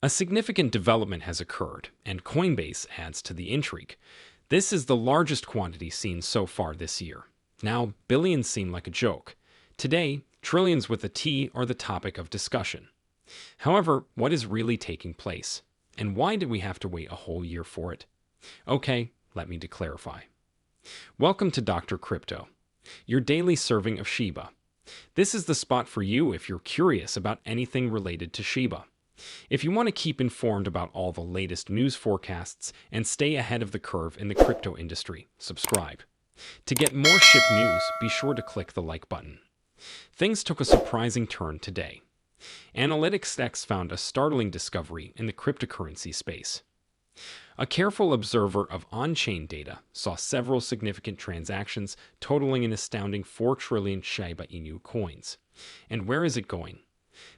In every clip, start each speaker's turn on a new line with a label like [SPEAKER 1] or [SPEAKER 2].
[SPEAKER 1] A significant development has occurred, and Coinbase adds to the intrigue. This is the largest quantity seen so far this year. Now, billions seem like a joke. Today, trillions with a T are the topic of discussion. However, what is really taking place? And why did we have to wait a whole year for it? Okay, let me clarify. Welcome to Dr. Crypto, your daily serving of Shiba. This is the spot for you if you're curious about anything related to Shiba. If you want to keep informed about all the latest news forecasts and stay ahead of the curve in the crypto industry, subscribe. To get more SHIB news, be sure to click the like button. Things took a surprising turn today. Analytics found a startling discovery in the cryptocurrency space. A careful observer of on-chain data saw several significant transactions totaling an astounding 4 trillion Shiba Inu coins. And where is it going?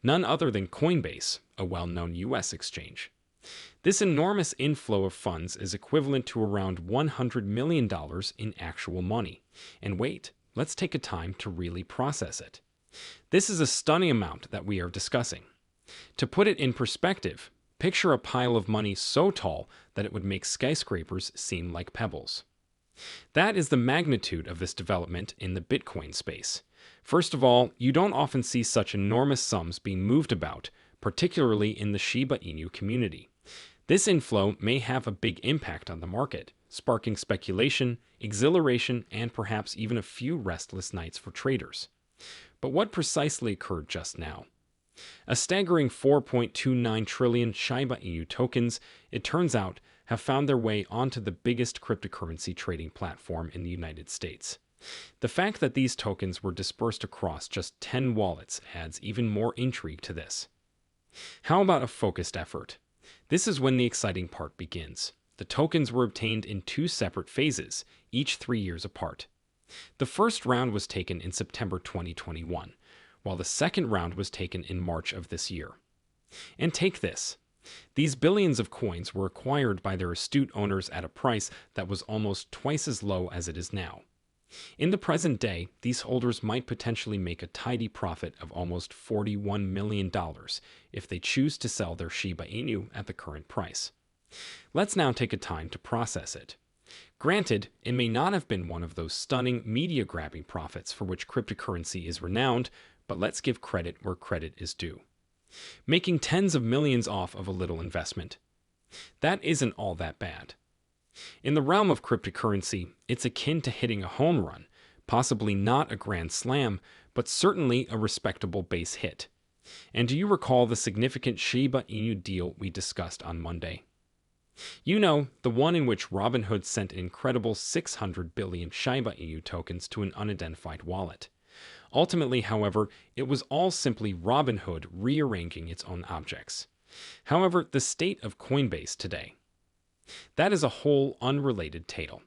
[SPEAKER 1] None other than Coinbase, a well-known US exchange. This enormous inflow of funds is equivalent to around $100 million in actual money. And wait, let's take a time to really process it. This is a stunning amount that we are discussing. To put it in perspective, picture a pile of money so tall that it would make skyscrapers seem like pebbles. That is the magnitude of this development in the Bitcoin space. First of all, you don't often see such enormous sums being moved about, particularly in the Shiba Inu community. This inflow may have a big impact on the market, sparking speculation, exhilaration, and perhaps even a few restless nights for traders. But what precisely occurred just now? A staggering 4.29 trillion Shiba Inu tokens, it turns out, have found their way onto the biggest cryptocurrency trading platform in the United States. The fact that these tokens were dispersed across just 10 wallets adds even more intrigue to this. How about a focused effort? This is when the exciting part begins. The tokens were obtained in 2 separate phases, each 3 years apart. The first round was taken in September 2021, while the second round was taken in March of this year. And take this. These billions of coins were acquired by their astute owners at a price that was almost twice as low as it is now. In the present day, these holders might potentially make a tidy profit of almost $41 million if they choose to sell their Shiba Inu at the current price. Let's now take a time to process it. Granted, it may not have been one of those stunning media-grabbing profits for which cryptocurrency is renowned, but let's give credit where credit is due. Making tens of millions off of a little investment. That isn't all that bad. In the realm of cryptocurrency, it's akin to hitting a home run, possibly not a grand slam, but certainly a respectable base hit. And do you recall the significant Shiba Inu deal we discussed on Monday? You know, the one in which Robinhood sent an incredible 600 billion Shiba Inu tokens to an unidentified wallet. Ultimately, however, it was all simply Robinhood rearranging its own objects. However, the state of Coinbase today. That is a whole unrelated tale.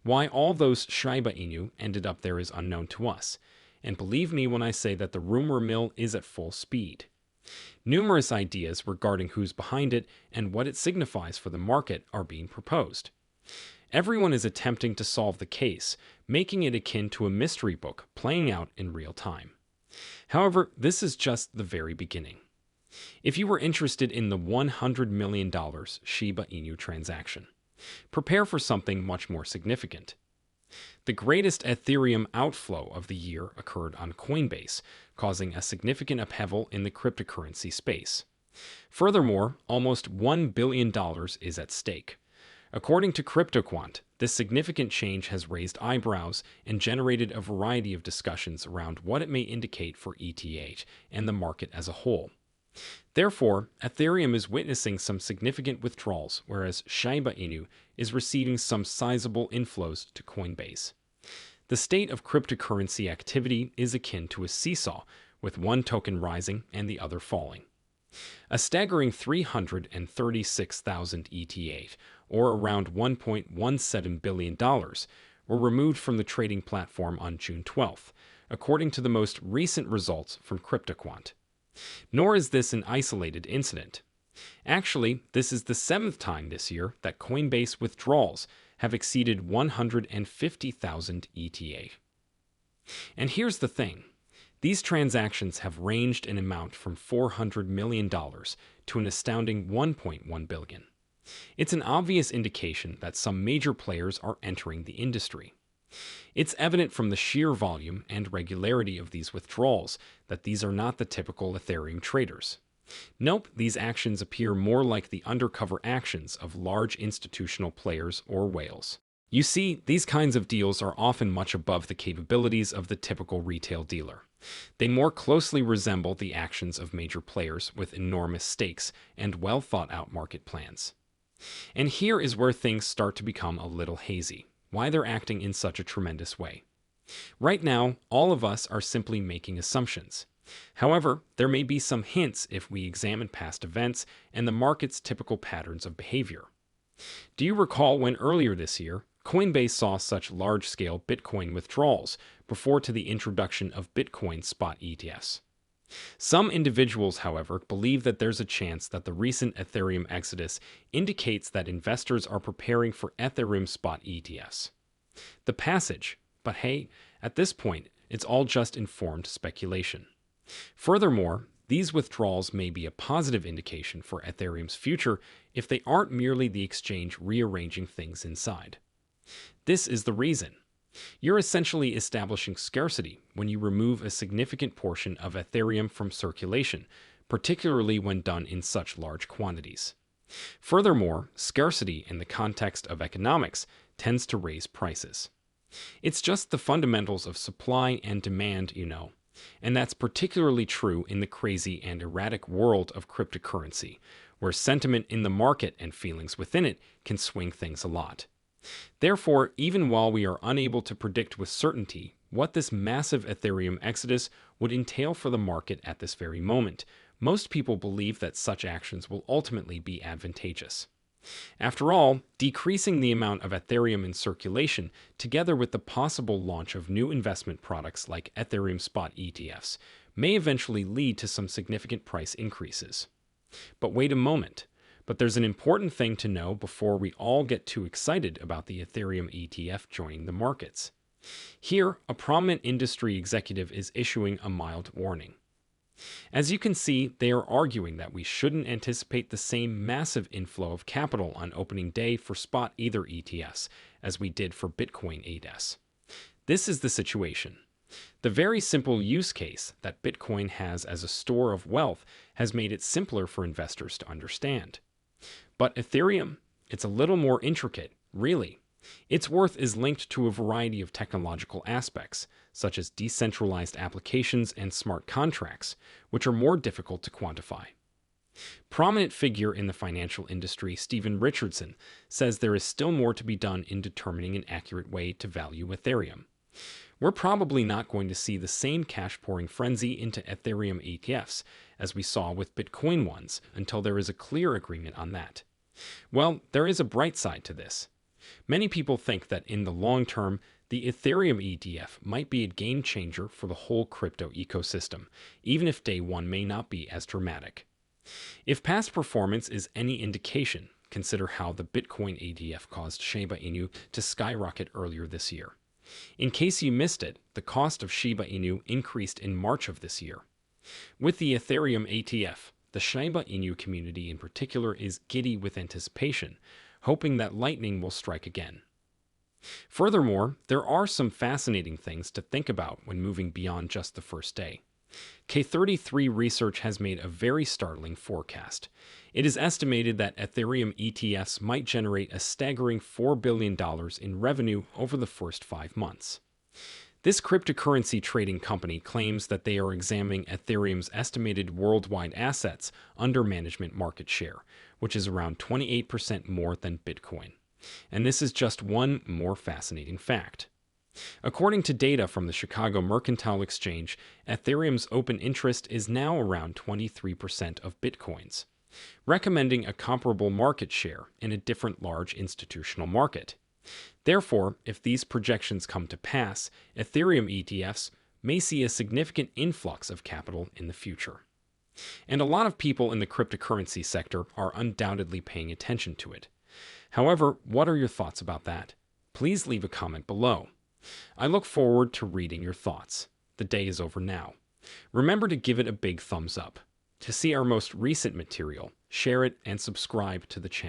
[SPEAKER 1] Why all those Shiba Inu ended up there is unknown to us, and believe me when I say that the rumor mill is at full speed. Numerous ideas regarding who's behind it and what it signifies for the market are being proposed. Everyone is attempting to solve the case, making it akin to a mystery book playing out in real time. However, this is just the very beginning. If you were interested in the $100 million Shiba Inu transaction, prepare for something much more significant. The greatest Ethereum outflow of the year occurred on Coinbase, causing a significant upheaval in the cryptocurrency space. Furthermore, almost $1 billion is at stake. According to CryptoQuant, this significant change has raised eyebrows and generated a variety of discussions around what it may indicate for ETH and the market as a whole. Therefore, Ethereum is witnessing some significant withdrawals, whereas Shiba Inu is receiving some sizable inflows to Coinbase. The state of cryptocurrency activity is akin to a seesaw, with one token rising and the other falling. A staggering 336,000 ETH, or around $1.17 billion, were removed from the trading platform on June 12th, according to the most recent results from CryptoQuant. Nor is this an isolated incident. Actually, this is the 7th time this year that Coinbase withdrawals have exceeded 150,000 ETH. And here's the thing. These transactions have ranged in amount from $400 million to to an astounding 1.1 billion. It's an obvious indication that some major players are entering the industry. It's evident from the sheer volume and regularity of these withdrawals that these are not the typical Ethereum traders. Nope, these actions appear more like the undercover actions of large institutional players or whales. You see, these kinds of deals are often much above the capabilities of the typical retail dealer. They more closely resemble the actions of major players with enormous stakes and well-thought-out market plans. And here is where things start to become a little hazy. Why they're acting in such a tremendous way. Right now, all of us are simply making assumptions. However, there may be some hints if we examine past events and the market's typical patterns of behavior. Do you recall when earlier this year, Coinbase saw such large-scale Bitcoin withdrawals prior to the introduction of Bitcoin spot ETFs? Some individuals, however, believe that there's a chance that the recent Ethereum exodus indicates that investors are preparing for Ethereum spot ETFs. The passage, but hey, at this point, it's all just informed speculation. Furthermore, these withdrawals may be a positive indication for Ethereum's future if they aren't merely the exchange rearranging things inside. This is the reason. You're essentially establishing scarcity when you remove a significant portion of Ethereum from circulation, particularly when done in such large quantities. Furthermore, scarcity in the context of economics tends to raise prices. It's just the fundamentals of supply and demand, and that's particularly true in the crazy and erratic world of cryptocurrency, where sentiment in the market and feelings within it can swing things a lot. Therefore, even while we are unable to predict with certainty what this massive Ethereum exodus would entail for the market at this very moment, most people believe that such actions will ultimately be advantageous. After all, decreasing the amount of Ethereum in circulation, together with the possible launch of new investment products like Ethereum spot ETFs, may eventually lead to some significant price increases. But wait a moment. But there's an important thing to know before we all get too excited about the Ethereum ETF joining the markets. Here, a prominent industry executive is issuing a mild warning. As you can see, they are arguing that we shouldn't anticipate the same massive inflow of capital on opening day for spot Ether ETFs as we did for Bitcoin ETFs. This is the situation. The very simple use case that Bitcoin has as a store of wealth has made it simpler for investors to understand. But Ethereum, it's a little more intricate, really. Its worth is linked to a variety of technological aspects, such as decentralized applications and smart contracts, which are more difficult to quantify. Prominent figure in the financial industry, Stephen Richardson, says there is still more to be done in determining an accurate way to value Ethereum. We're probably not going to see the same cash-pouring frenzy into Ethereum ETFs as we saw with Bitcoin ones until there is a clear agreement on that. Well, there is a bright side to this. Many people think that in the long term, the Ethereum ETF might be a game changer for the whole crypto ecosystem, even if day one may not be as dramatic. If past performance is any indication, consider how the Bitcoin ETF caused Shiba Inu to skyrocket earlier this year. In case you missed it, the cost of Shiba Inu increased in March of this year. With the Ethereum ETF, the Shiba Inu community in particular is giddy with anticipation, hoping that lightning will strike again. Furthermore, there are some fascinating things to think about when moving beyond just the first day. K33 Research has made a very startling forecast. It is estimated that Ethereum ETFs might generate a staggering $4 billion in revenue over the first 5 months. This cryptocurrency trading company claims that they are examining Ethereum's estimated worldwide assets under management market share, which is around 28% more than Bitcoin. And this is just one more fascinating fact. According to data from the Chicago Mercantile Exchange, Ethereum's open interest is now around 23% of Bitcoin's, recommending a comparable market share in a different large institutional market. Therefore, if these projections come to pass, Ethereum ETFs may see a significant influx of capital in the future. And a lot of people in the cryptocurrency sector are undoubtedly paying attention to it. However, what are your thoughts about that? Please leave a comment below. I look forward to reading your thoughts. The day is over now. Remember to give it a big thumbs up. To see our most recent material, share it and subscribe to the channel.